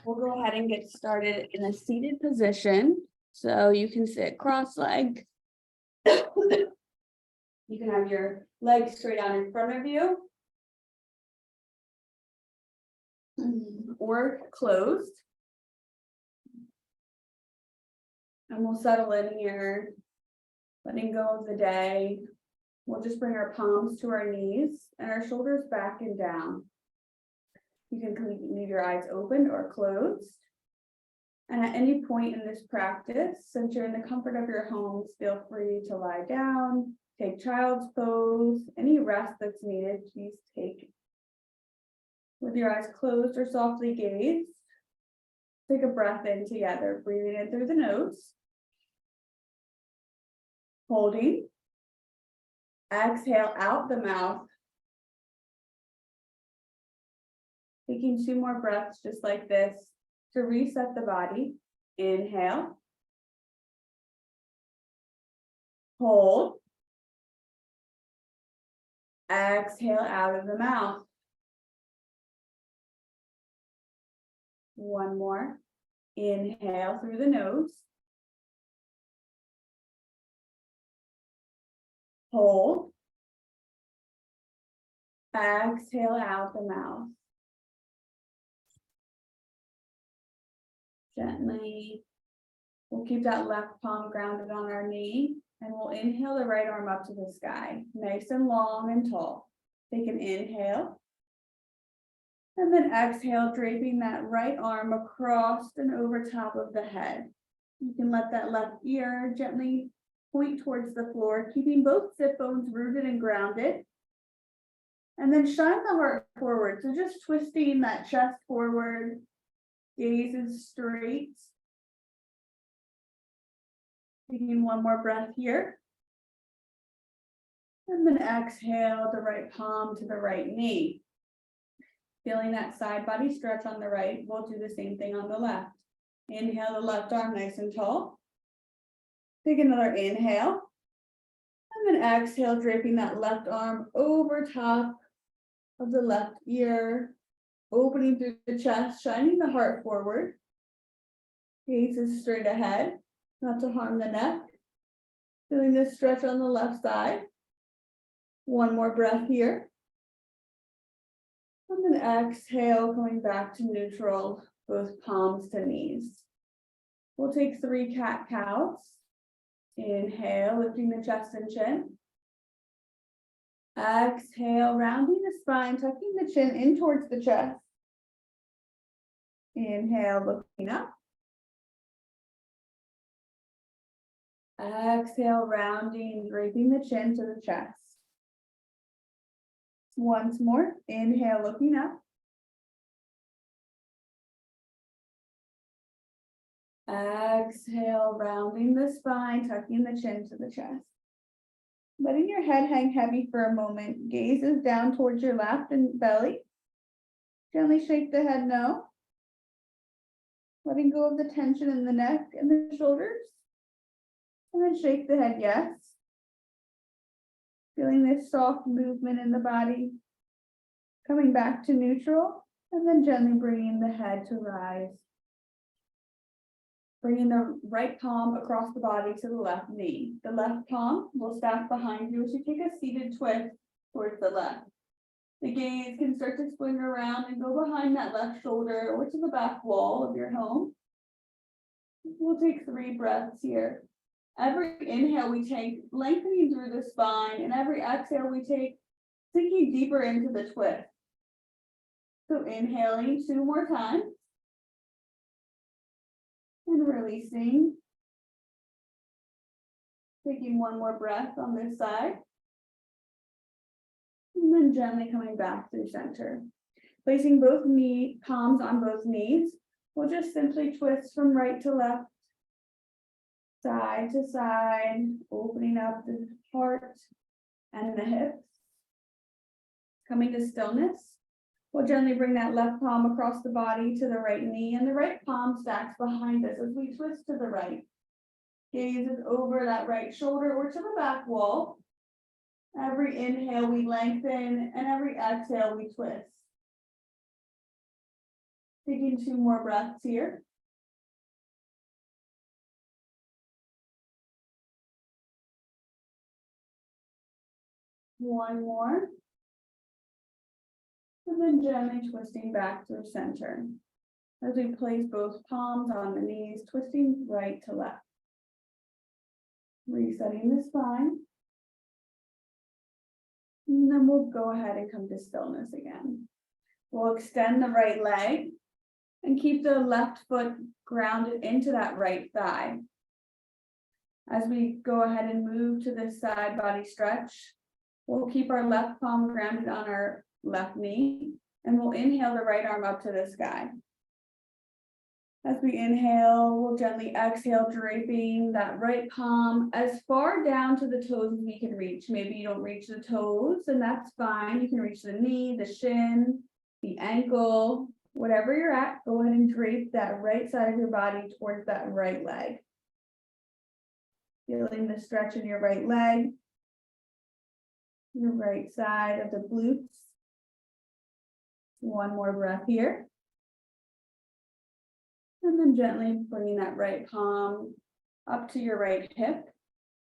We'll go ahead and get started in a seated position. So you can sit cross-legged. You can have your legs straight out in front of you. Or closed. And we'll settle in here, letting go of the day. We'll just bring our palms to our knees and our shoulders back and down. You can leave your eyes open or closed. And at any point in this practice, since you're in the comfort of your homes, feel free to lie down, take child's pose, any rest that's needed, please take. With your eyes closed or softly gaze, take a breath in together, breathing in through the nose. Holding. Exhale out the mouth. Taking 2 more breaths just like this to reset the body. Inhale. Hold. Exhale out of the mouth. 1 more. Inhale through the nose. Hold. Exhale out the mouth. Gently, we'll keep that left palm grounded on our knee, and we'll inhale the right arm up to the sky, nice and long and tall. Take an inhale, and then exhale, draping that right arm across and over top of the head. You can let that left ear gently point towards the floor, keeping both sit bones rooted and grounded. And then shine the heart forward, so just twisting that chest forward. Gaze is straight. Taking 1 more breath here. And then exhale the right palm to the right knee. Feeling that side body stretch on the right, we'll do the same thing on the left. Inhale the left arm nice and tall. Take another inhale. And then exhale, draping that left arm over top of the left ear. Opening through the chest, shining the heart forward. Gaze is straight ahead, not to harm the neck. Feeling this stretch on the left side. 1 more breath here. And then exhale, going back to neutral, both palms to knees. We'll take 3 cat-cows. Inhale, lifting the chest and chin. Exhale, rounding the spine, tucking the chin in towards the chest. Inhale, looking up. Exhale, rounding, draping the chin to the chest. Once more, inhale, looking up. Exhale, rounding the spine, tucking the chin to the chest. Letting your head hang heavy for a moment. Gaze is down towards your lap and belly. Gently shake the head no. Letting go of the tension in the neck and the shoulders. And then shake the head yes. Feeling this soft movement in the body. Coming back to neutral. And then gently bringing the head to rise. Bringing the right palm across the body to the left knee. The left palm will stack behind you as you take a seated twist towards the left. The gaze can start to swing around and go behind that left shoulder or to the back wall of your home. We'll take 3 breaths here. Every inhale we take, lengthening through the spine, and every exhale we take, sinking deeper into the twist. So inhaling 2 more times. And releasing. Taking 1 more breath on this side. And then gently coming back through center. Placing both palms on both knees. We'll just simply twist from right to left. Side to side. Opening up the heart and the hips. Coming to stillness. We'll gently bring that left palm across the body to the right knee, and the right palm stacks behind us as we twist to the right. Gaze is over that right shoulder or to the back wall. Every inhale we lengthen, and every exhale we twist. Taking 2 more breaths here. One more. And then gently twisting back through center. As we place both palms on the knees, twisting right to left. Resetting the spine. And then we'll go ahead and come to stillness again. We'll extend the right leg and keep the left foot grounded into that right thigh. As we go ahead and move to this side body stretch, we'll keep our left palm grounded on our left knee, and we'll inhale the right arm up to the sky. As we inhale, we'll gently exhale, draping that right palm as far down to the toes as we can reach. Maybe you don't reach the toes, and that's fine. You can reach the knee, the shin, the ankle, whatever you're at. Go ahead and drape that right side of your body towards that right leg. Feeling the stretch in your right leg, your right side of the glutes. One more breath here. And then gently bringing that right palm up to your right hip.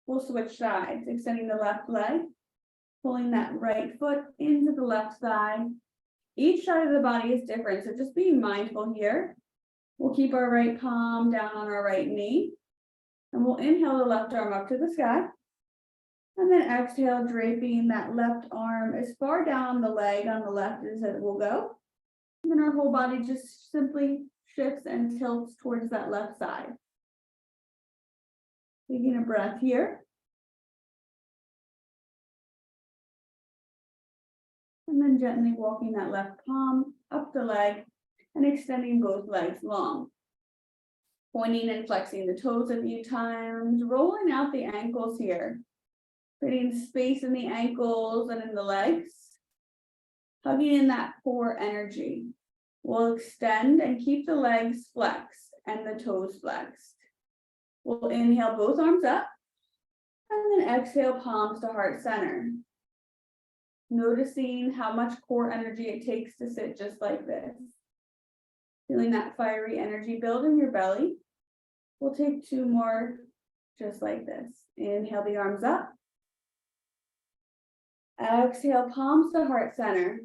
We'll switch sides, extending the left leg, pulling that right foot into the left thigh. Each side of the body is different, so just being mindful here. We'll keep our right palm down on our right knee, and we'll inhale the left arm up to the sky. And then exhale, draping that left arm as far down the leg on the left as it will go. And then our whole body just simply shifts and tilts towards that left side. Taking a breath here. And then gently walking that left palm up the leg and extending both legs long. Pointing and flexing the toes a few times, rolling out the ankles here. Creating space in the ankles and in the legs. Hugging in that core energy. We'll extend and keep the legs flexed and the toes flexed. We'll inhale both arms up and then exhale palms to heart center. Noticing how much core energy it takes to sit just like this. Feeling that fiery energy build in your belly. We'll take 2 more just like this. Inhale the arms up. Exhale palms to heart center.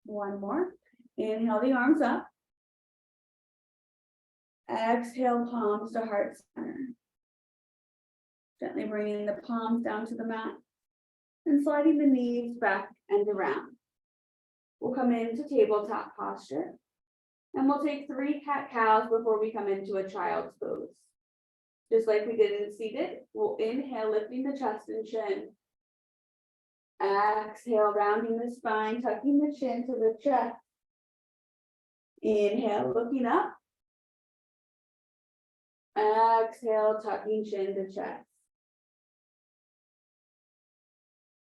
One more. Inhale the arms up. Exhale palms to heart center. Gently bringing the palms down to the mat and sliding the knees back and around. We'll come into tabletop posture and we'll take 3 cat-cows before we come into a child's pose. Just like we did in seated, we'll inhale, lifting the chest and chin. Exhale, rounding the spine, tucking the chin to the chest. Inhale, looking up. Exhale, tucking chin to chest.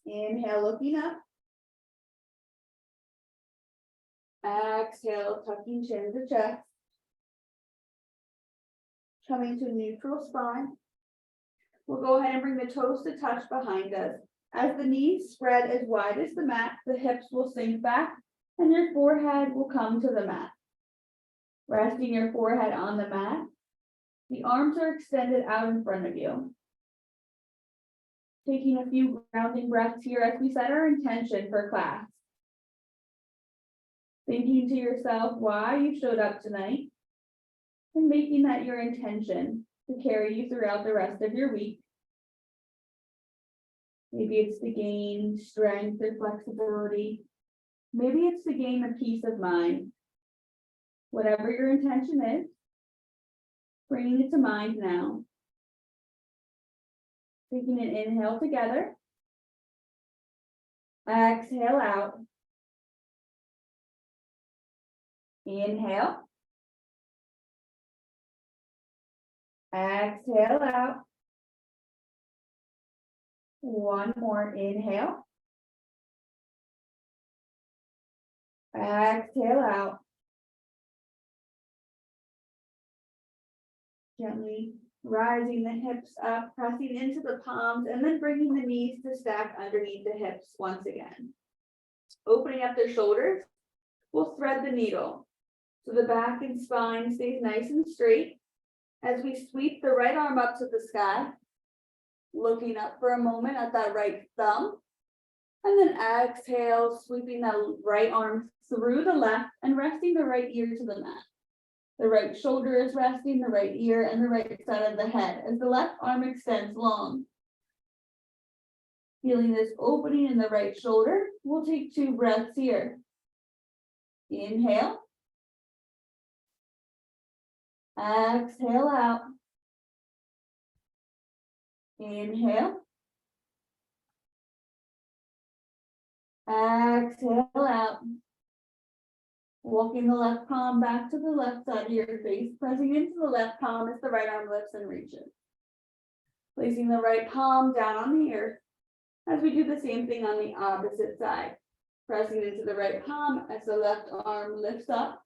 Inhale, looking up. Exhale, tucking chin to chest. Coming to neutral spine. We'll go ahead and bring the toes to touch behind us. As the knees spread as wide as the mat, the hips will sink back and your forehead will come to the mat. Resting your forehead on the mat, the arms are extended out in front of you. Taking a few grounding breaths here as we set our intention for class. Thinking to yourself why you showed up tonight and making that your intention to carry you throughout the rest of your week. Maybe it's to gain strength or flexibility. Maybe it's to gain a peace of mind. Whatever your intention is, bringing it to mind now. Taking an inhale together. Exhale out. Inhale. Exhale out. One more inhale. Exhale out. Gently rising the hips up, pressing into the palms, and then bringing the knees to stack underneath the hips once again. Opening up the shoulders, we'll thread the needle. So the back and spine stays nice and straight. As we sweep the right arm up to the sky, looking up for a moment at that right thumb. And then exhale, sweeping that right arm through the left and resting the right ear to the mat. The right shoulder is resting, the right ear, and the right side of the head as the left arm extends long. Feeling this opening in the right shoulder, we'll take 2 breaths here. Inhale. Exhale out. Inhale. Exhale out. Walking the left palm back to the left side of your face, pressing into the left palm as the right arm lifts and reaches. Placing the right palm down on the earth as we do the same thing on the opposite side. Pressing into the right palm as the left arm lifts up.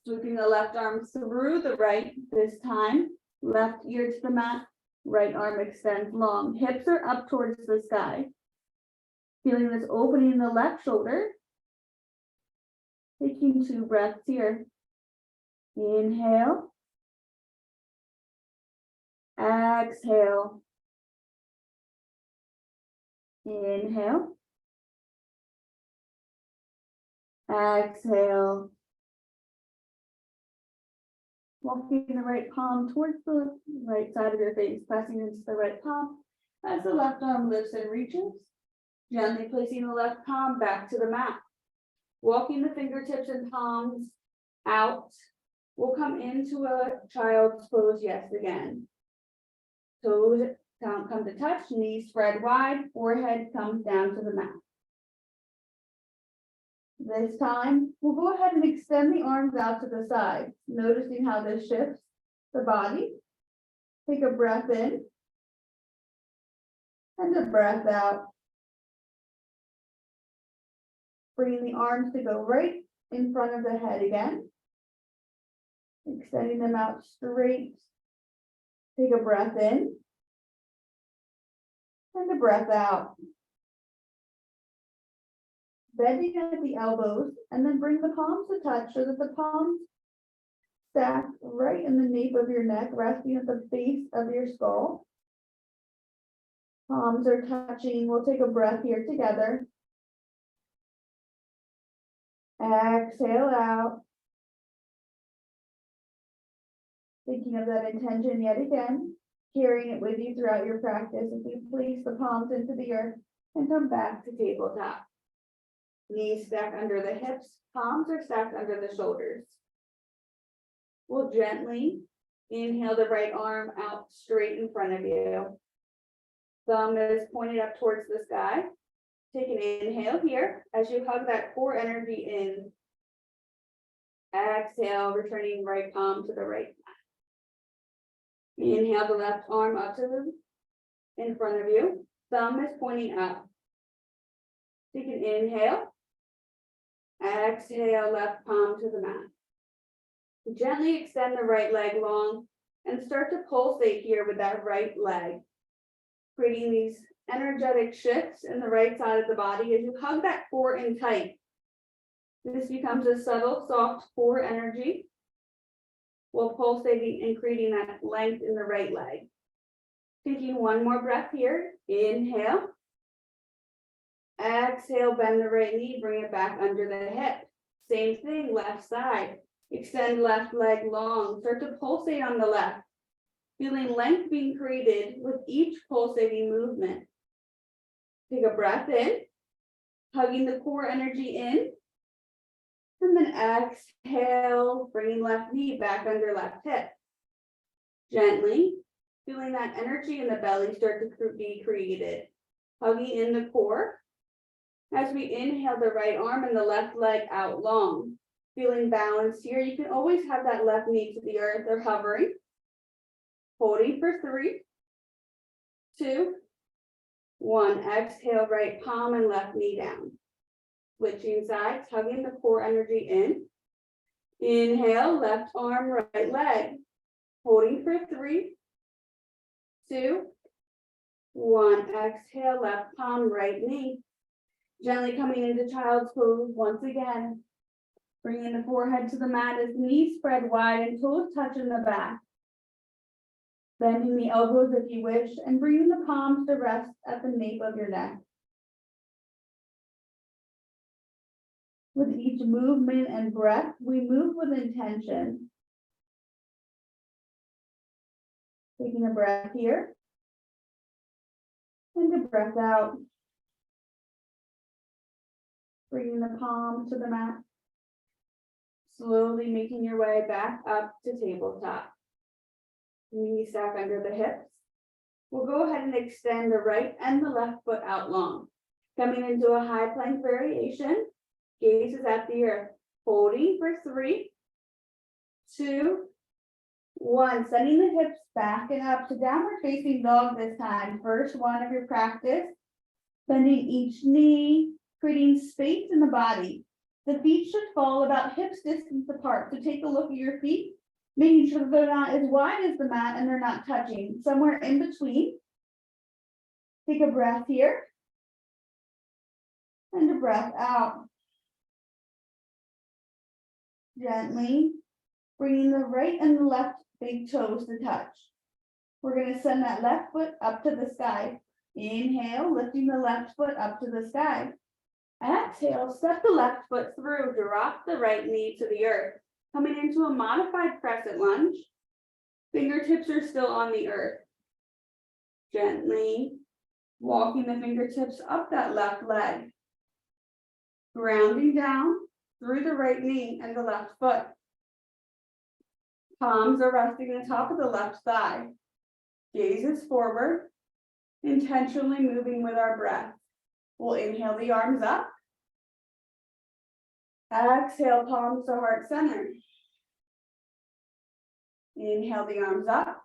Sweeping the left arm through the right, this time, left ear to the mat, right arm extends long. Hips are up towards the sky. Feeling this opening in the left shoulder. Taking 2 breaths here. Inhale. Exhale. Inhale. Exhale. Walking the right palm towards the right side of your face, pressing into the right palm as the left arm lifts and reaches. Gently placing the left palm back to the mat. Walking the fingertips and palms out. We'll come into a child's pose yet again. Toes come to touch, knees spread wide, forehead comes down to the mat. This time, we'll go ahead and extend the arms out to the side, noticing how this shifts the body. Take a breath in and a breath out. Bringing the arms to go right in front of the head again. Extending them out straight. Take a breath in and a breath out. Bending at the elbows and then bring the palms to touch so that the palms stack right in the nape of your neck, resting at the base of your skull. Palms are touching. We'll take a breath here together. Exhale out. Thinking of that intention yet again, carrying it with you throughout your practice as you place the palms into the earth and come back to tabletop. Knees stacked under the hips, palms are stacked under the shoulders. We'll gently inhale the right arm out straight in front of you. Thumb is pointed up towards the sky. Take an inhale here as you hug that core energy in. Exhale, returning right palm to the right. Inhale the left arm up to the in front of you. Thumb is pointing up. Take an inhale. Exhale, left palm to the mat. Gently extend the right leg long and start to pulsate here with that right leg. Creating these energetic shifts in the right side of the body as you hug that core in tight. This becomes a subtle, soft core energy while pulsating and creating that length in the right leg. Taking one more breath here. Inhale. Exhale, bend the right knee, bring it back under the hip. Same thing, left side. Extend left leg long. Start to pulsate on the left. Feeling length being created with each pulsating movement. Take a breath in, hugging the core energy in. And then exhale, bringing left knee back under left hip. Gently, feeling that energy in the belly start to be created. Hugging in the core. As we inhale the right arm and the left leg out long. Feeling balanced here. You can always have that left knee to the earth or hovering. Holding for 3, 2, 1. Exhale, right palm and left knee down. Switching sides, hugging the core energy in. Inhale, left arm, right leg. Holding for 3, 2, 1. Exhale, left palm, right knee. Gently coming into child's pose once again. Bringing the forehead to the mat as knees spread wide and toes touch in the back. Bending the elbows if you wish, and bringing the palms to rest at the nape of your neck. With each movement and breath, we move with intention. Taking a breath here, and a breath out. Bringing the palms to the mat. Slowly making your way back up to tabletop. Knees stack under the hips. We'll go ahead and extend the right and the left foot out long. Coming into a high plank variation. Gaze is at the earth. Holding for 3, 2, 1. Sending the hips back and up to downward facing dog this time. First one of your practice. Bending each knee, creating space in the body. The feet should fall about hips distance apart. So take a look at your feet, making sure that they're not as wide as the mat and they're not touching. Somewhere in between. Take a breath here. And a breath out. Gently bringing the right and the left big toes to touch. We're going to send that left foot up to the sky. Inhale, lifting the left foot up to the sky. Exhale, step the left foot through, drop the right knee to the earth. Coming into a modified crescent lunge. Fingertips are still on the earth. Gently walking the fingertips up that left leg. Grounding down through the right knee and the left foot. Palms are resting on the top of the left thigh. Gaze is forward, intentionally moving with our breath. We'll inhale the arms up. Exhale, palms to heart center. Inhale the arms up.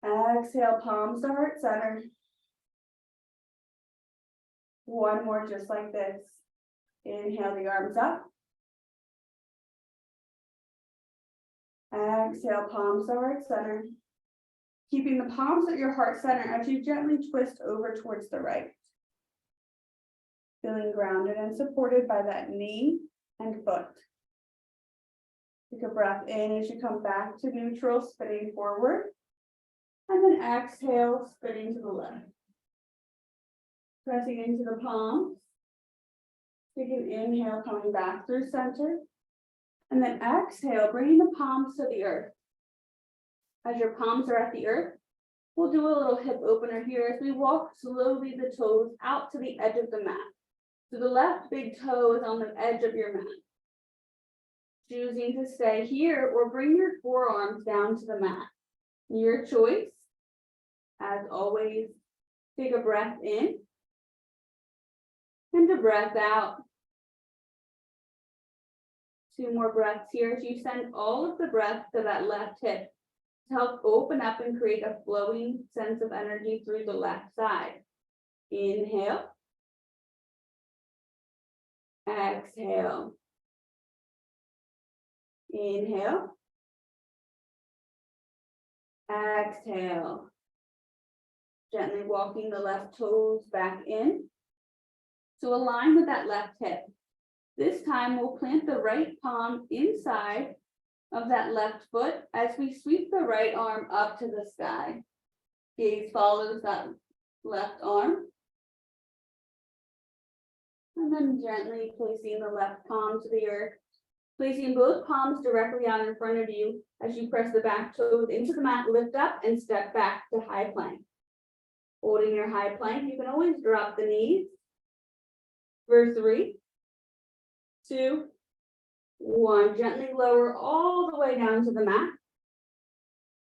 Exhale, palms to heart center. One more just like this. Inhale the arms up. Exhale, palms to heart center. Keeping the palms at your heart center as you gently twist over towards the right. Feeling grounded and supported by that knee and foot. Take a breath in as you come back to neutral, spinning forward. And then exhale, spinning to the left. Pressing into the palms. Take an inhale, coming back through center. And then exhale, bringing the palms to the earth. As your palms are at the earth, we'll do a little hip opener here as we walk slowly the toes out to the edge of the mat. So the left big toe is on the edge of your mat. Choosing to stay here or bring your forearms down to the mat. Your choice. As always, take a breath in and a breath out. 2 more breaths here as you send all of the breath to that left hip to help open up and create a flowing sense of energy through the left side. Inhale. Exhale. Inhale. Exhale. Gently walking the left toes back in. To align with that left hip. This time we'll plant the right palm inside of that left foot as we sweep the right arm up to the sky. Gaze follows that left arm. And then gently placing the left palm to the earth. Placing both palms directly out in front of you as you press the back toes into the mat, lift up and step back to high plank. Holding your high plank, you can always drop the knees. For 3, 2, 1. Gently lower all the way down to the mat.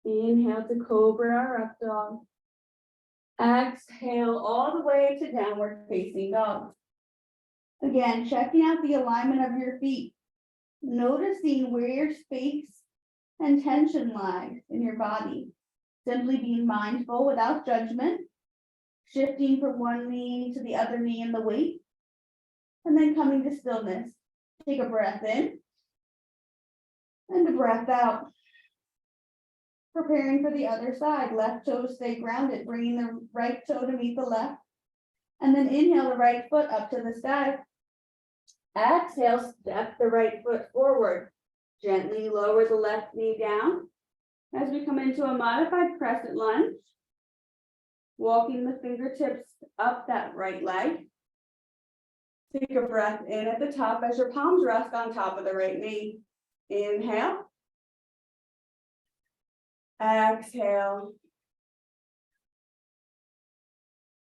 Inhale to cobra or up dog. Exhale all the way to downward facing dog. Again, checking out the alignment of your feet. Noticing where your space and tension lies in your body. Simply being mindful without judgment. Shifting from one knee to the other knee in the weight. And then coming to stillness. Take a breath in. And a breath out. Preparing for the other side. Left toe stay grounded. Bringing the right toe to meet the left. And then inhale the right foot up to the sky. Exhale, step the right foot forward. Gently lower the left knee down as we come into a modified crescent lunge. Walking the fingertips up that right leg. Take a breath in at the top as your palms rest on top of the right knee. Inhale. Exhale.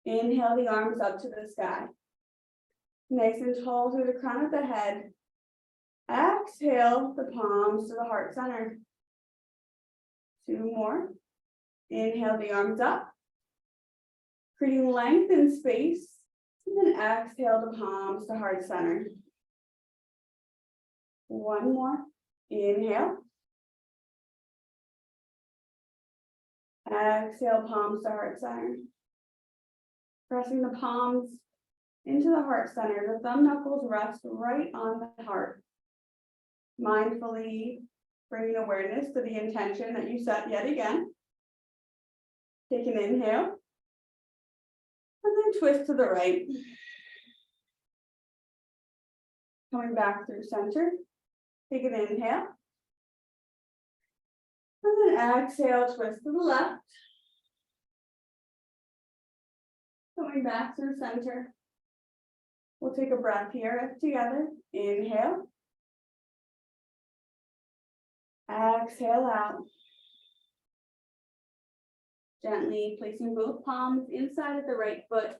Inhale the arms up to the sky. Nice and tall through the crown of the head. Exhale the palms to the heart center. 2 more. Inhale the arms up. Creating length and space. And then exhale the palms to heart center. 1 more. Inhale. Exhale, palms to heart center. Pressing the palms into the heart center. The thumb knuckles rest right on the heart. Mindfully bringing awareness to the intention that you set yet again. Take an inhale. And then twist to the right. Coming back through center. Take an inhale. And then exhale, twist to the left. Coming back through center. We'll take a breath here together. Inhale. Exhale out. Gently placing both palms inside of the right foot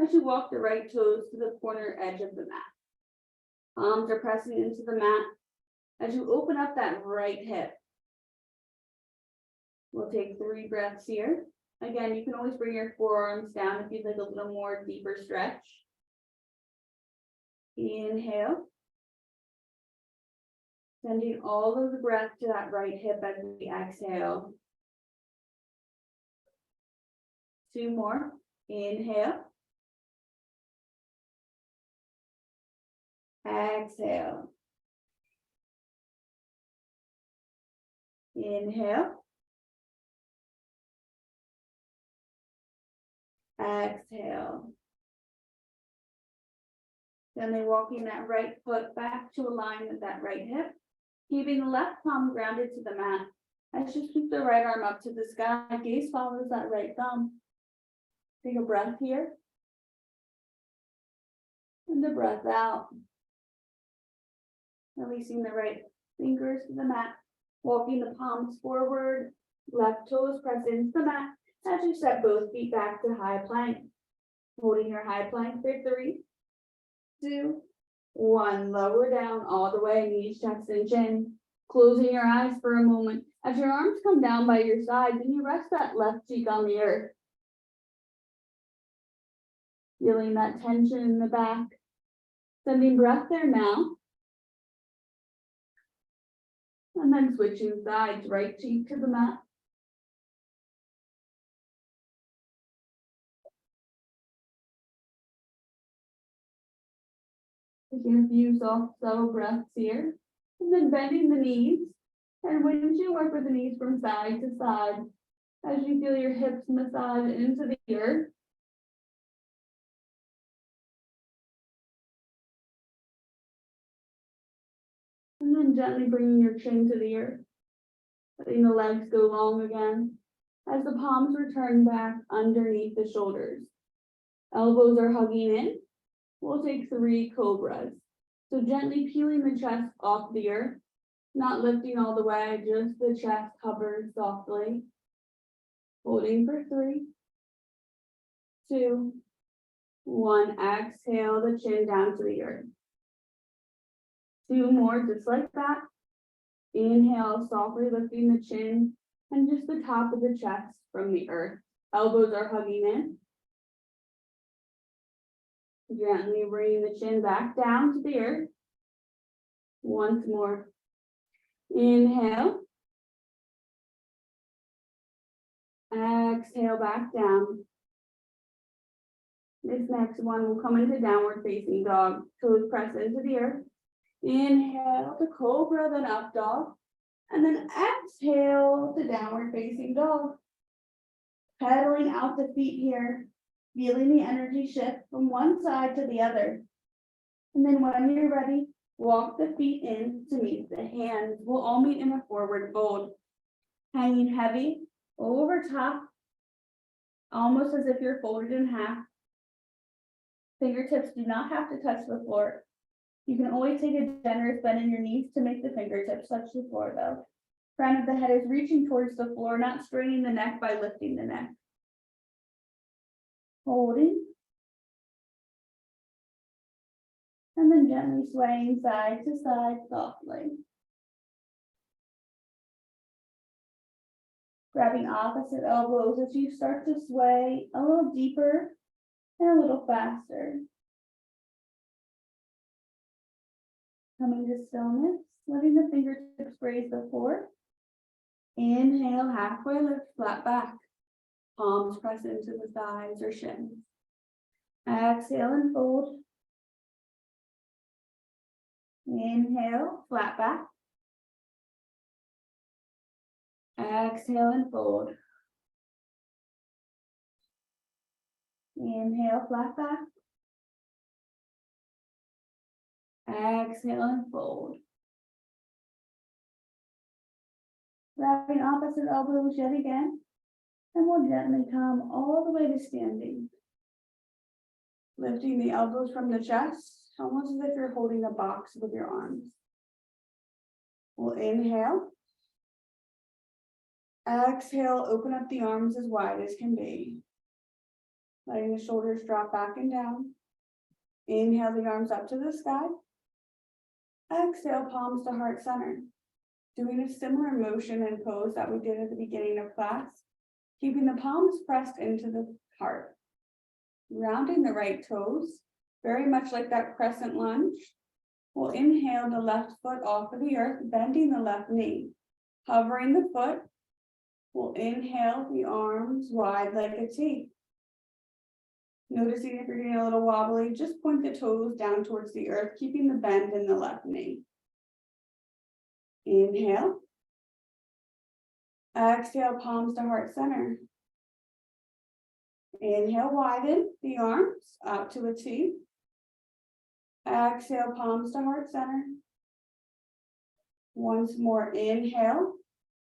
as you walk the right toes to the corner edge of the mat. Palms are pressing into the mat as you open up that right hip. We'll take 3 breaths here. Again, you can always bring your forearms down if you'd like a little more deeper stretch. Inhale. Sending all of the breath to that right hip as we exhale. 2 more. Inhale. Exhale. Inhale. Exhale. Gently walking that right foot back to align with that right hip. Keeping the left palm grounded to the mat. As you sweep the right arm up to the sky, gaze follows that right thumb. Take a breath here. And a breath out. Releasing the right fingers to the mat. Walking the palms forward. Left toes press into the mat. As you step both feet back to high plank. Holding your high plank for 3, 2, 1. Lower down all the way, knees, chest, and chin. Closing your eyes for a moment. As your arms come down by your sides and you rest that left cheek on the earth. Feeling that tension in the back. Sending breath there now. And then switching sides, right cheek to the mat. Taking a few soft, subtle breaths here. And then bending the knees. And windshield wiper the knees from side to side. As you feel your hips massage into the earth. And then gently bringing your chin to the earth. Letting the legs go long again. As the palms return back underneath the shoulders. Elbows are hugging in. We'll take 3 cobras. So gently peeling the chest off the earth. Not lifting all the way, just the chest hovers softly. Holding for 3, 2, 1. Exhale the chin down to the earth. 2 more, just like that. Inhale, softly lifting the chin and just the top of the chest from the earth. Elbows are hugging in. Gently bringing the chin back down to the earth. Once more. Inhale. Exhale back down. This next one will come into downward facing dog. Toes press into the earth. Inhale to cobra, then up dog. And then exhale to downward facing dog. Pedaling out the feet here. Feeling the energy shift from one side to the other. And then when you're ready, walk the feet in to meet the hands. We'll all meet in a forward fold, hanging heavy over top, almost as if you're folded in half. Fingertips do not have to touch the floor. You can always take a generous bend in your knees to make the fingertips touch the floor though. Crown of the head is reaching towards the floor, not straining the neck by lifting the neck. Holding. And then gently swaying side to side softly. Grabbing opposite elbows as you start to sway a little deeper and a little faster. Coming to stillness, letting the fingertips graze the floor. Inhale, halfway lift, flat back. Palms press into the thighs or shins. Exhale and fold. Inhale, flat back. Exhale and fold. Inhale, flat back. Exhale and fold. Grabbing opposite elbows yet again. And we'll gently come all the way to standing. Lifting the elbows from the chest, almost as if you're holding a box with your arms. We'll inhale. Exhale, open up the arms as wide as can be. Letting the shoulders drop back and down. Inhale the arms up to the sky. Exhale, palms to heart center. Doing a similar motion and pose that we did at the beginning of class. Keeping the palms pressed into the heart. Rounding the right toes, very much like that crescent lunge. We'll inhale the left foot off of the earth, bending the left knee. Hovering the foot, we'll inhale the arms wide like a T. Noticing if you're getting a little wobbly, just point the toes down towards the earth, keeping the bend in the left knee. Inhale. Exhale, palms to heart center. Inhale, widen the arms up to a T. Exhale, palms to heart center. Once more, inhale,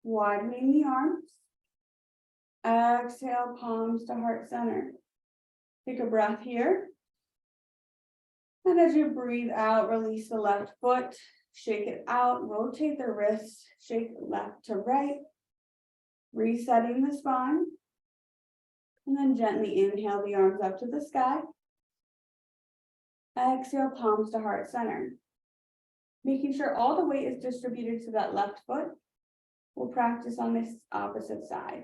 widening the arms. Exhale, palms to heart center. Take a breath here. And as you breathe out, release the left foot, shake it out, rotate the wrist, shake left to right, resetting the spine. And then gently inhale the arms up to the sky. Exhale, palms to heart center. Making sure all the weight is distributed to that left foot. We'll practice on this opposite side.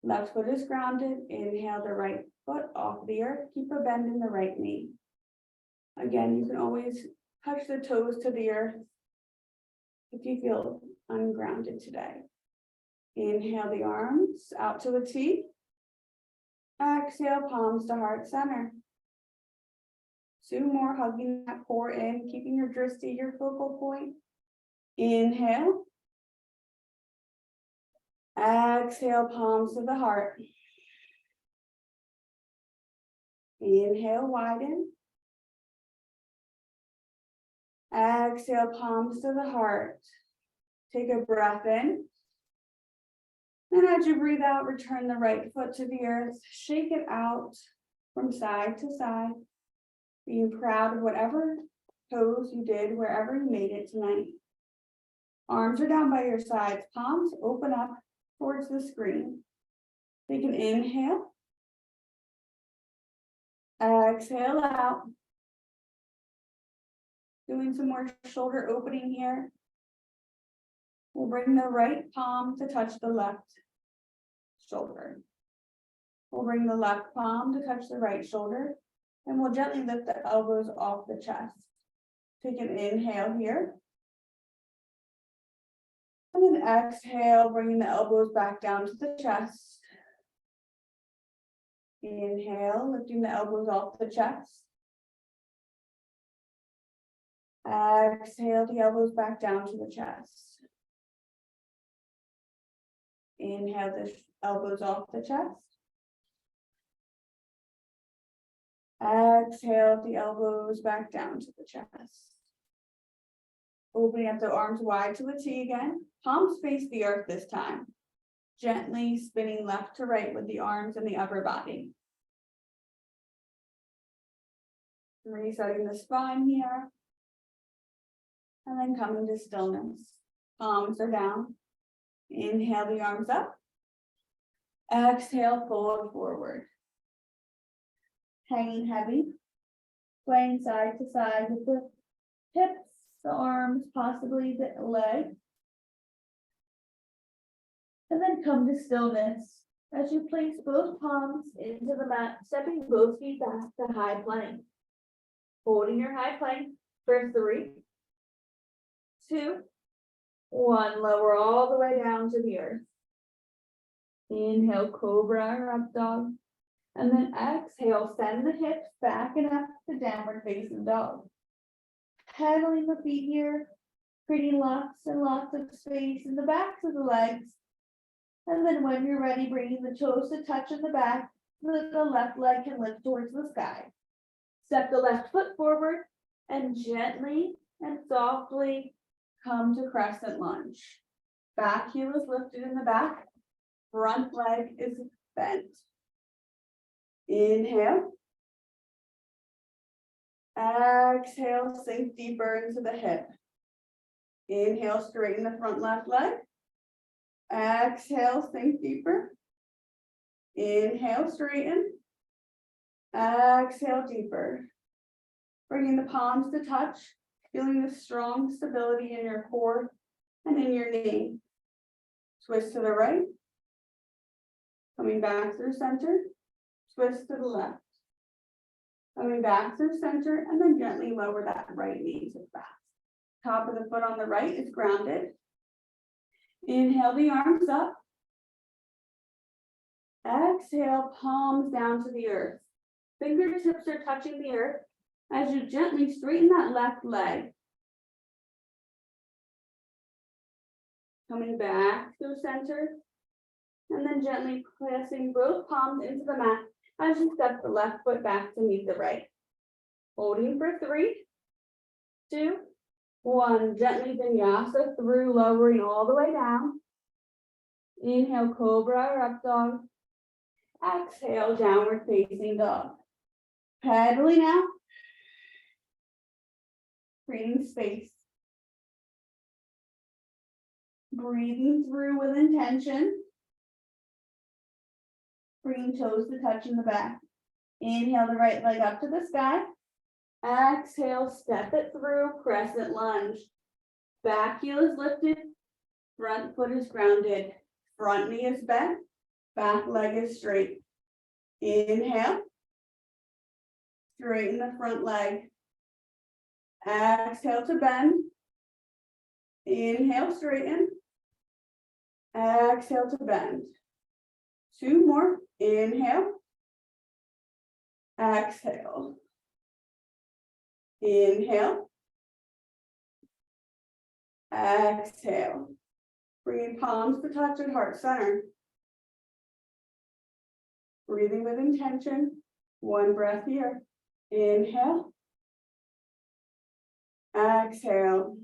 Left foot is grounded. Inhale the right foot off the earth. Keep a bend in the right knee. Again, you can always touch the toes to the earth if you feel ungrounded today. Inhale the arms out to a T. Exhale, palms to heart center. 2 more, hugging that core in, keeping your drishti your focal point. Inhale. Exhale, palms to the heart. Inhale, widen. Exhale, palms to the heart. Take a breath in. And as you breathe out, return the right foot to the earth. Shake it out from side to side. Being proud of whatever pose you did, wherever you made it tonight. Arms are down by your sides. Palms open up towards the screen. Take an inhale. Exhale out. Doing some more shoulder opening here. We'll bring the right palm to touch the left shoulder. We'll bring the left palm to touch the right shoulder, and we'll gently lift the elbows off the chest. Take an inhale here. And then exhale, bringing the elbows back down to the chest. Inhale, lifting the elbows off the chest. Exhale, the elbows back down to the chest. Inhale the elbows off the chest. Exhale the elbows back down to the chest. Opening up the arms wide to a T again. Palms face the earth this time. Gently spinning left to right with the arms and the upper body. Resetting the spine here. And then coming to stillness. Palms are down. Inhale the arms up. Exhale, fold forward. Hanging heavy. Swaying side to side with the hips, the arms, possibly the leg. And then come to stillness as you place both palms into the mat, stepping both feet back to high plank. Holding your high plank for 3, 2, 1. Lower all the way down to the earth. Inhale, cobra or up dog. And then exhale, send the hips back and up to downward facing dog. Pedaling the feet here, creating lots and lots of space in the backs of the legs. And then when you're ready, bringing the toes to touch in the back, so that the left leg can lift towards the sky. Step the left foot forward and gently and softly come to crescent lunge. Back heel is lifted in the back, front leg is bent. Inhale. Exhale, sink deeper into the hip. Inhale, straighten the front left leg. Exhale, sink deeper. Inhale, straighten. Exhale, deeper. Bringing the palms to touch, feeling the strong stability in your core and in your knee. Twist to the right. Coming back through center. Twist to the left. Coming back through center and then gently lower that right knee to the back. Top of the foot on the right is grounded. Inhale the arms up. Exhale, palms down to the earth. Fingertips are touching the earth as you gently straighten that left leg. Coming back through center. And then gently pressing both palms into the mat as you step the left foot back to meet the right. Holding for 3, 2, 1. Gently vinyasa through, lowering all the way down. Inhale, cobra or up dog. Exhale, downward facing dog. Pedaling out. Creating space. Breathing through with intention. Bringing toes to touch in the back. Inhale the right leg up to the sky. Exhale, step it through, crescent lunge. Back heel is lifted, front foot is grounded, front knee is bent, back leg is straight. Inhale, straighten the front leg. Exhale to bend. Inhale, straighten. Exhale to bend. 2 more. Inhale. Exhale. Inhale. Exhale. Bringing palms to touch at heart center. Breathing with intention. 1 breath here. Inhale. Exhale.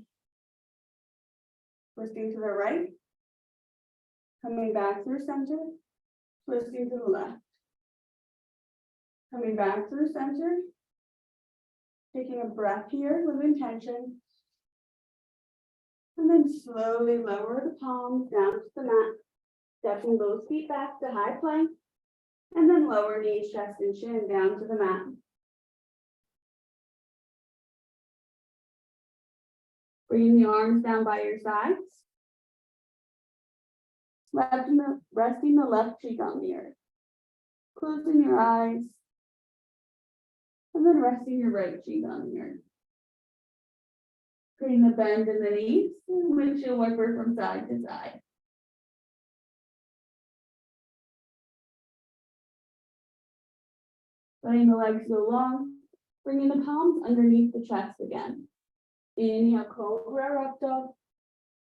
Twisting to the right. Coming back through center. Twisting to the left. Coming back through center. Taking a breath here with intention. And then slowly lower the palms down to the mat. Stepping both feet back to high plank. And then lower knees, chest, and chin down to the mat. Bringing the arms down by your sides. Resting the left cheek on the earth. Closing your eyes. And then resting your right cheek on the earth. Creating the bend in the knees, windshield wiper from side to side. Letting the legs go long, bringing the palms underneath the chest again. Inhale, cobra up dog.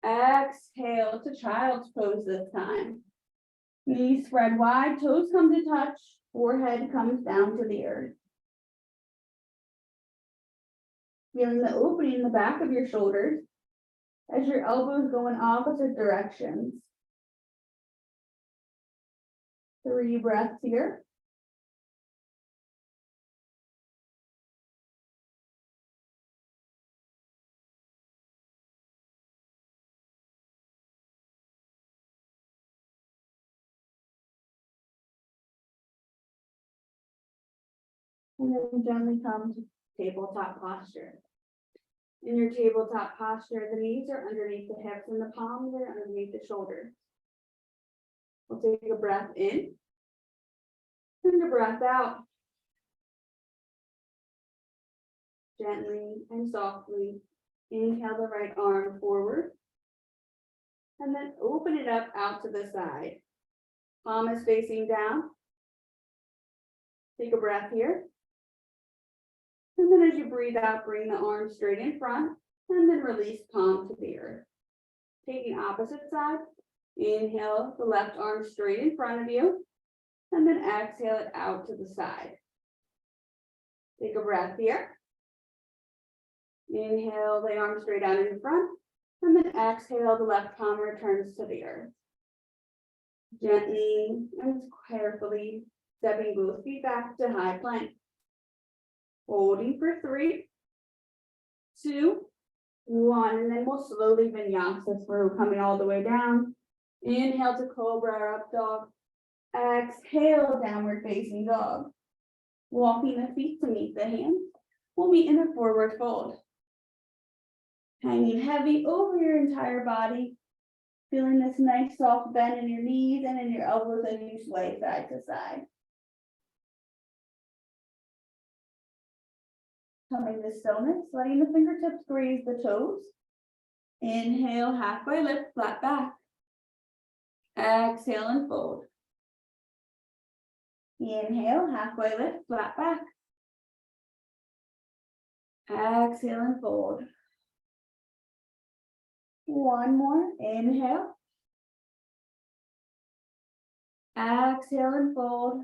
Exhale to child's pose this time. Knees spread wide, toes come to touch, forehead comes down to the earth. Feeling the opening in the back of your shoulders as your elbows go in opposite directions. 3 breaths here. And then gently come to tabletop posture. In your tabletop posture, the knees are underneath the hips and the palms are underneath the shoulders. We'll take a breath in and a breath out. Gently and softly inhale the right arm forward and then open it up out to the side. Palm is facing down. Take a breath here. And then as you breathe out, bring the arm straight in front and then release palm to the earth. Taking opposite side, inhale the left arm straight in front of you and then exhale it out to the side. Take a breath here. Inhale the arm straight out in front and then exhale the left palm returns to the earth. Gently and carefully stepping both feet back to high plank. Holding for 3, 2, 1, and then we'll slowly vinyasa through, coming all the way down. Inhale to cobra or up dog. Exhale, downward facing dog. Walking the feet to meet the hands. We'll meet in a forward fold. Hanging heavy over your entire body. Feeling this nice soft bend in your knees and in your elbows as you sway side to side. Coming to stillness, letting the fingertips graze the toes. Inhale, halfway lift, flat back. Exhale and fold. Inhale, halfway lift, flat back. Exhale and fold. One more, inhale. Exhale and fold.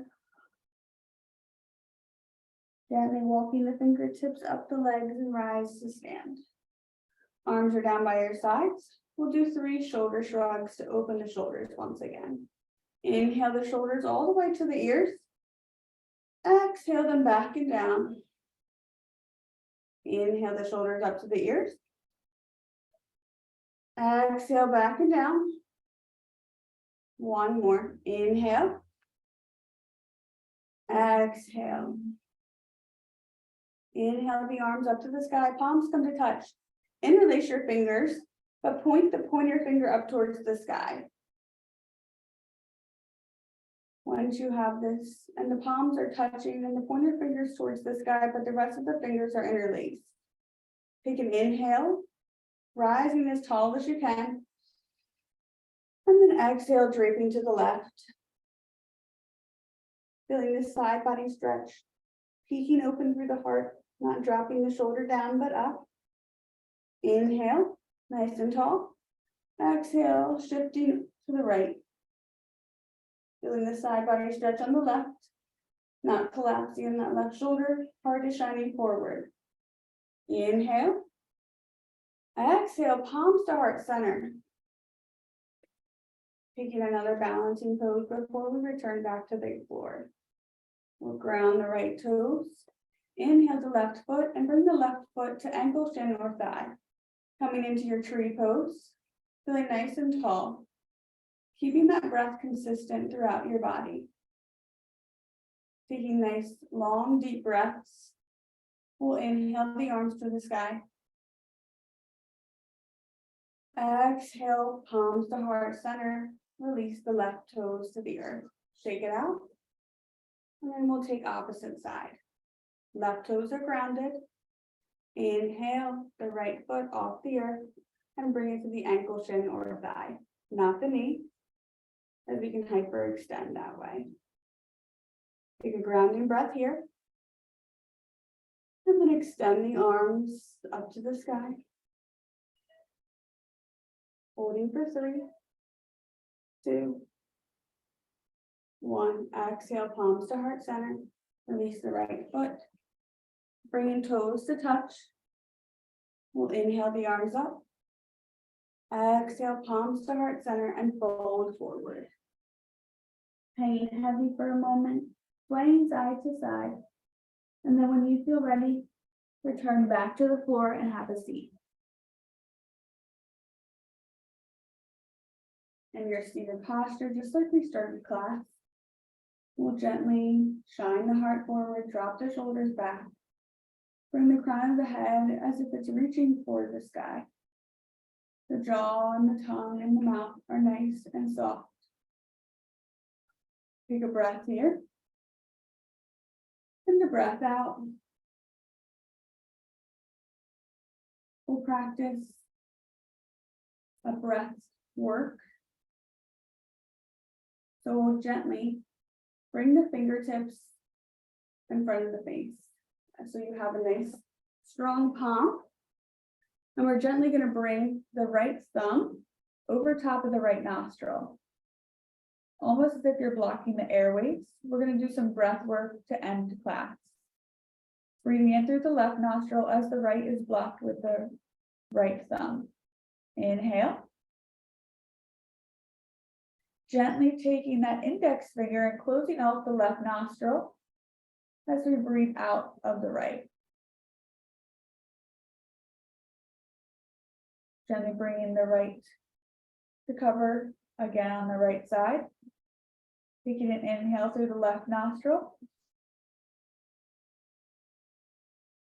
Gently walking the fingertips up the legs and rise to stand. Arms are down by your sides. We'll do 3 shoulder shrugs to open the shoulders once again. Inhale the shoulders all the way to the ears. Exhale them back and down. Inhale the shoulders up to the ears. Exhale back and down. One more. Inhale. Exhale. Inhale the arms up to the sky, palms come to touch. Interlace your fingers, but point the pointer finger up towards the sky. Once you have this, and the palms are touching and the pointer fingers towards the sky, but the rest of the fingers are interlaced. Take an inhale, rising as tall as you can. And then exhale, draping to the left. Feeling the side body stretch, peeking open through the heart, not dropping the shoulder down, but up. Inhale, nice and tall. Exhale, shifting to the right. Feeling the side body stretch on the left, not collapsing in that left shoulder, heart is shining forward. Inhale. Exhale, palms to heart center. Taking another balancing pose before we return back to the floor. We'll ground the right toes. Inhale the left foot and bring the left foot to ankle, shin, or thigh. Coming into your tree pose, feeling nice and tall. Keeping that breath consistent throughout your body. Taking nice, long, deep breaths. We'll inhale the arms to the sky. Exhale, palms to heart center. Release the left toes to the earth. Shake it out. And then we'll take opposite side. Left toes are grounded. Inhale the right foot off the earth and bring it to the ankle, shin, or thigh, not the knee, as we can hyperextend that way. Take a grounding breath here. And then extend the arms up to the sky. Holding for 3, 2, 1. Exhale, palms to heart center. Release the right foot. Bringing toes to touch. We'll inhale the arms up. Exhale, palms to heart center and fold forward. Hanging heavy for a moment, swaying side to side. And then when you feel ready, return back to the floor and have a seat. In your seated posture, just like we started class, we'll gently shine the heart forward, drop the shoulders back. Bring the crown of the head as if it's reaching for the sky. The jaw and the tongue and the mouth are nice and soft. Take a breath here. And the breath out. We'll practice a breath work. So we'll gently bring the fingertips in front of the face. So you have a nice strong palm. And we're gently going to bring the right thumb over top of the right nostril. Almost as if you're blocking the airways. We're going to do some breath work to end class. Breathing in through the left nostril as the right is blocked with the right thumb. Inhale. Gently taking that index finger and closing out the left nostril as we breathe out of the right. Gently bringing the right to cover again on the right side. Taking an inhale through the left nostril.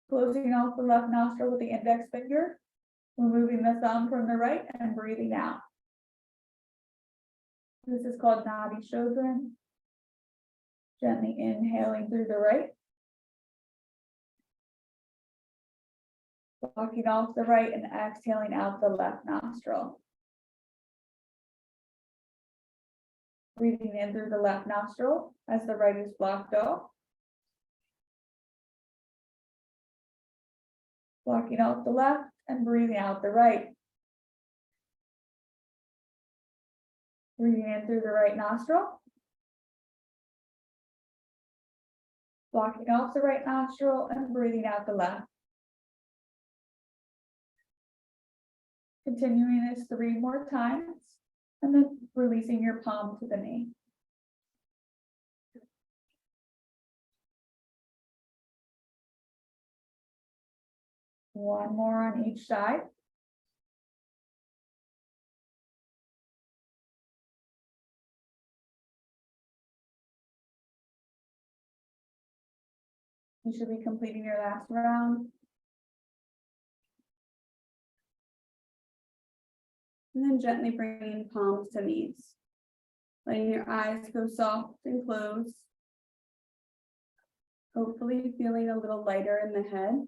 Closing off the left nostril with the index finger. Removing the thumb from the right and breathing out. This is called Nadi Shodhran. Gently inhaling through the right. Blocking off the right and exhaling out the left nostril. Breathing in through the left nostril as the right is blocked off. Blocking off the left and breathing out the right. Breathing in through the right nostril. Blocking off the right nostril and breathing out the left. Continuing this 3 more times, and then releasing your palm to the knee. One more on each side. You should be completing your last round. And then gently bringing palms to knees. Letting your eyes go soft and closed. Hopefully feeling a little lighter in the head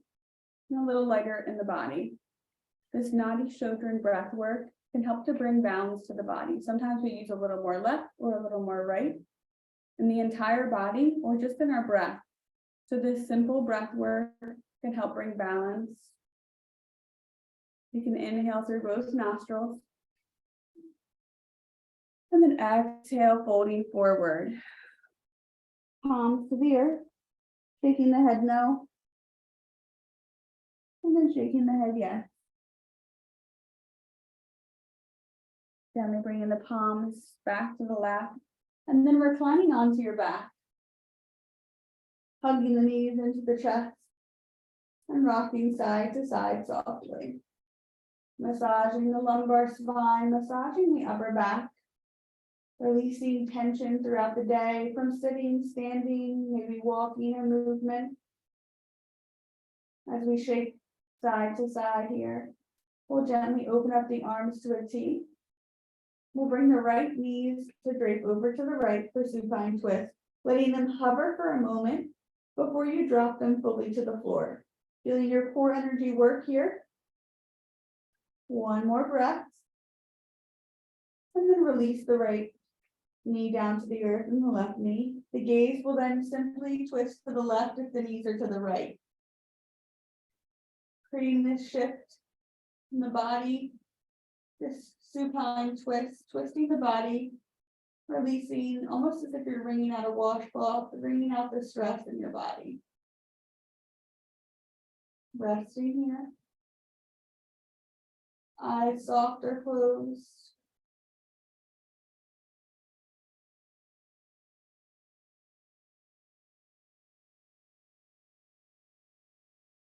and a little lighter in the body. This Nadi Shodhran breath work can help to bring balance to the body. Sometimes we use a little more left or a little more right in the entire body or just in our breath. So this simple breath work can help bring balance. You can inhale through both nostrils. And then exhale, folding forward. Palms to the earth, shaking the head no. And then shaking the head yes. Gently bringing the palms back to the lap. And then reclining onto your back. Hugging the knees into the chest. And rocking side to side softly. Massaging the lumbar spine, massaging the upper back. Releasing tension throughout the day from sitting, standing, maybe walking or movement. As we shake side to side here, we'll gently open up the arms to a T. We'll bring the right knees to drape over to the right for supine twist, letting them hover for a moment before you drop them fully to the floor. Feeling your core energy work here. One more breath. And then release the right knee down to the earth and the left knee. The gaze will then simply twist to the left if the knees are to the right. Creating this shift in the body, this supine twist, twisting the body, releasing almost as if you're wringing out a washcloth, wringing out the stress in your body. Resting here. Eyes soft or closed.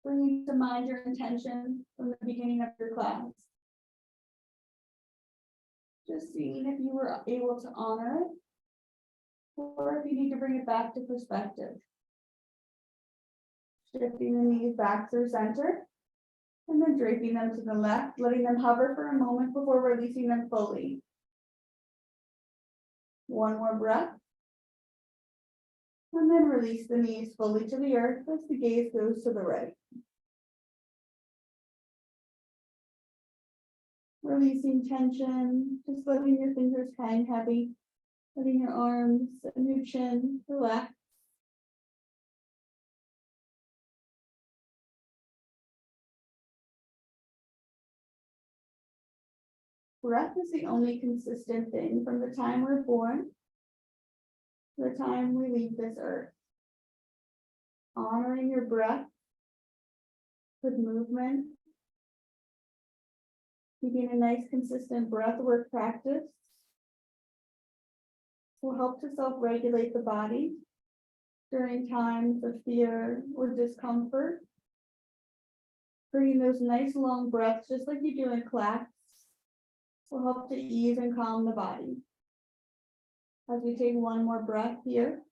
Bring to mind your intention from the beginning of your class. Just seeing if you were able to honor it, or if you need to bring it back to perspective. Shifting the knees back through center, and then draping them to the left, letting them hover for a moment before releasing them fully. One more breath. And then release the knees fully to the earth as the gaze goes to the right. Releasing tension, just letting your fingers hang heavy, letting your arms and your chin relax. Breath is the only consistent thing from the time we're born to the time we leave this earth. Honoring your breath with movement, keeping a nice consistent breath work practice will help to self-regulate the body during times of fear or discomfort. Bringing those nice long breaths, just like you do in class, will help to ease and calm the body. As we take one more breath here,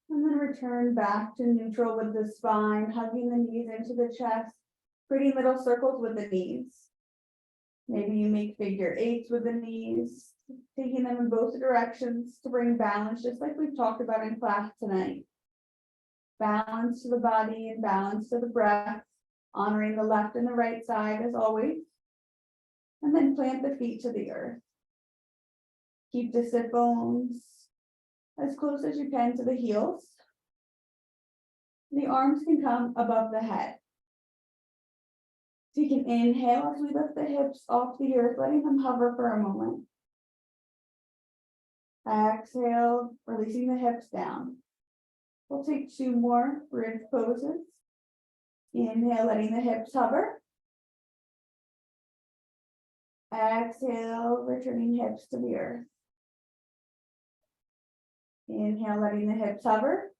and then return back to neutral with the spine, hugging the knees into the chest, creating little circles with the knees. Maybe you make figure eights with the knees, taking them in both directions to bring balance, just like we've talked about in class tonight. Balance to the body and balance to the breath, honoring the left and the right side as always. And then plant the feet to the earth. Keep the sit bones as close as you can to the heels. The arms can come above the head. Take an inhale as we lift the hips off the earth, letting them hover for a moment. Exhale, releasing the hips down. We'll take two more bridge poses. Inhale, letting the hips hover. Exhale, returning hips to the earth. Inhale, letting the hips hover.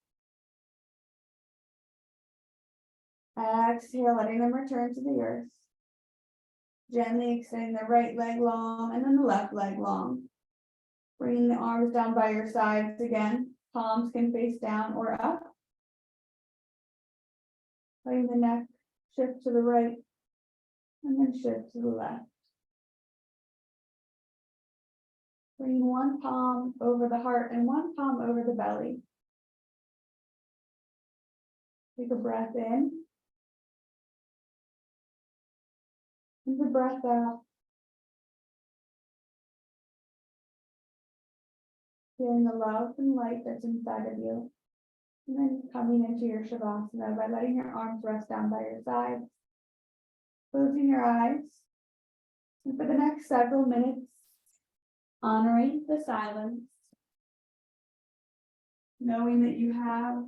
Exhale, letting them return to the earth. Gently extending the right leg long and then the left leg long. Bringing the arms down by your sides again. Palms can face down or up. Letting the neck shift to the right and then shift to the left. Bring one palm over the heart and one palm over the belly. Take a breath in. And the breath out. Feeling the love and light that's inside of you. And then coming into your Shavasana by letting your arms rest down by your sides. Closing your eyes. And for the next several minutes, honoring the silence, knowing that you have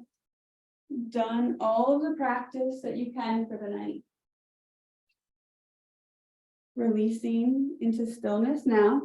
done all of the practice that you can for the night. Releasing into stillness now.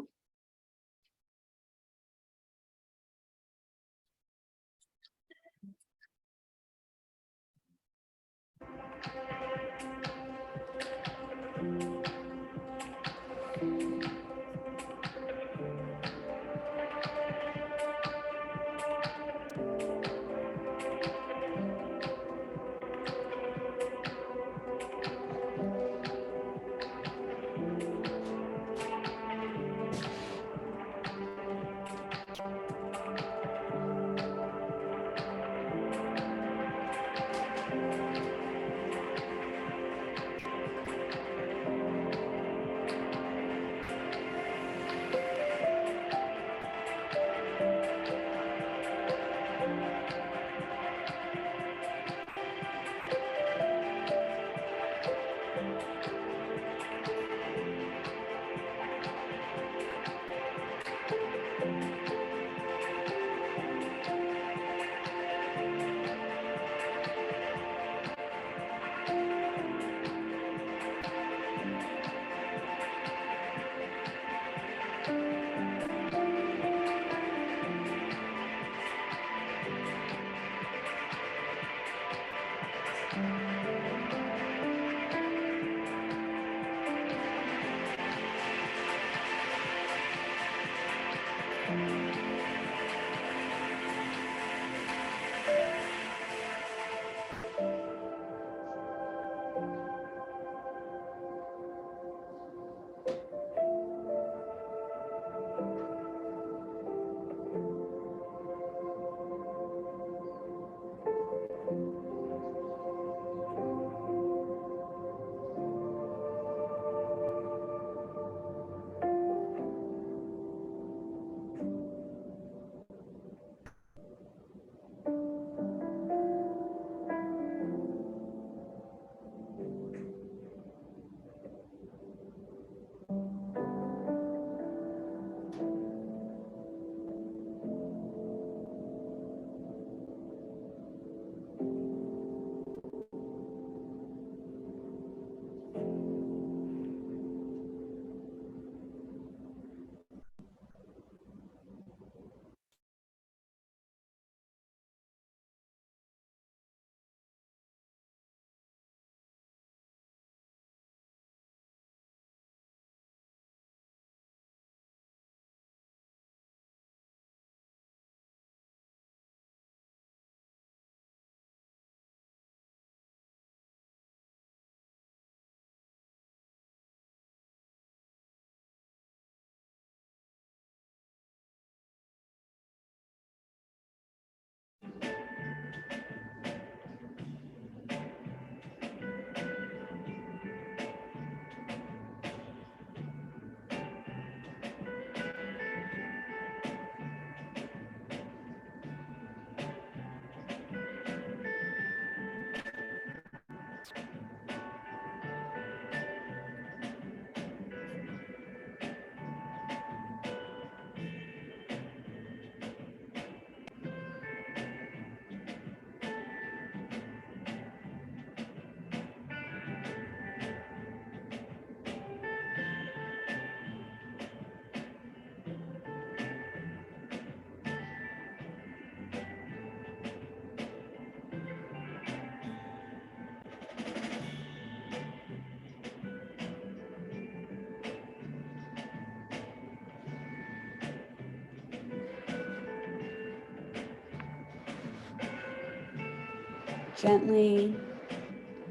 Gently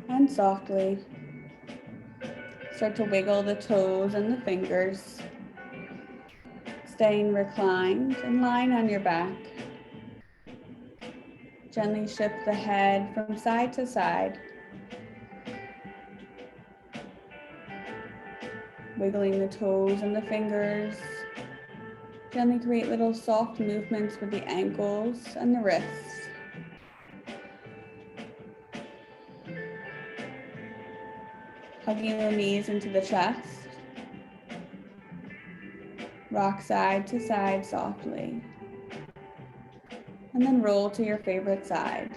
and softly, start to wiggle the toes and the fingers, staying reclined and lying on your back. Gently shift the head from side to side, wiggling the toes and the fingers. Gently create little soft movements with the ankles and the wrists. Hugging the knees into the chest. Rock side to side softly. And then roll to your favorite side.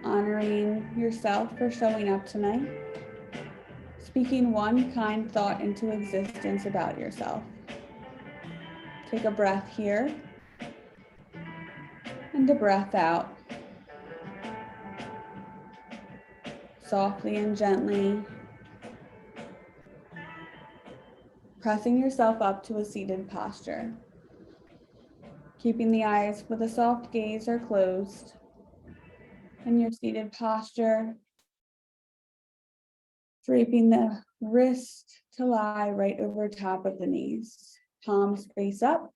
Honoring yourself for showing up tonight. Speaking one kind thought into existence about yourself. Take a breath here and a breath out. Softly and gently, pressing yourself up to a seated posture. Keeping the eyes with a soft gaze are closed. In your seated posture, draping the wrist to lie right over top of the knees. Palms face up.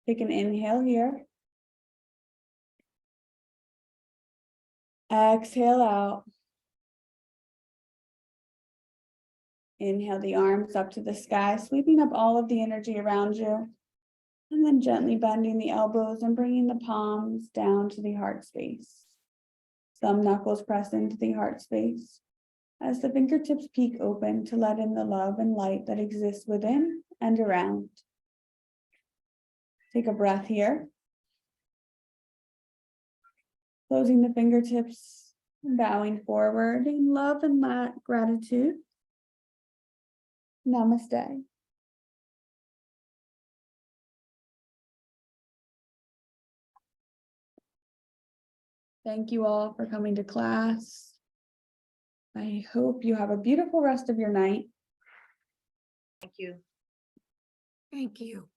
Take an inhale here. Exhale out. Inhale the arms up to the sky, sweeping up all of the energy around you. And then gently bending the elbows and bringing the palms down to the heart space. Thumb knuckles press into the heart space as the fingertips peek open to let in the love and light that exists within and around. Take a breath here. Closing the fingertips and bowing forward in love and gratitude. Namaste. Thank you all for coming to class. I hope you have a beautiful rest of your night. Thank you. Thank you.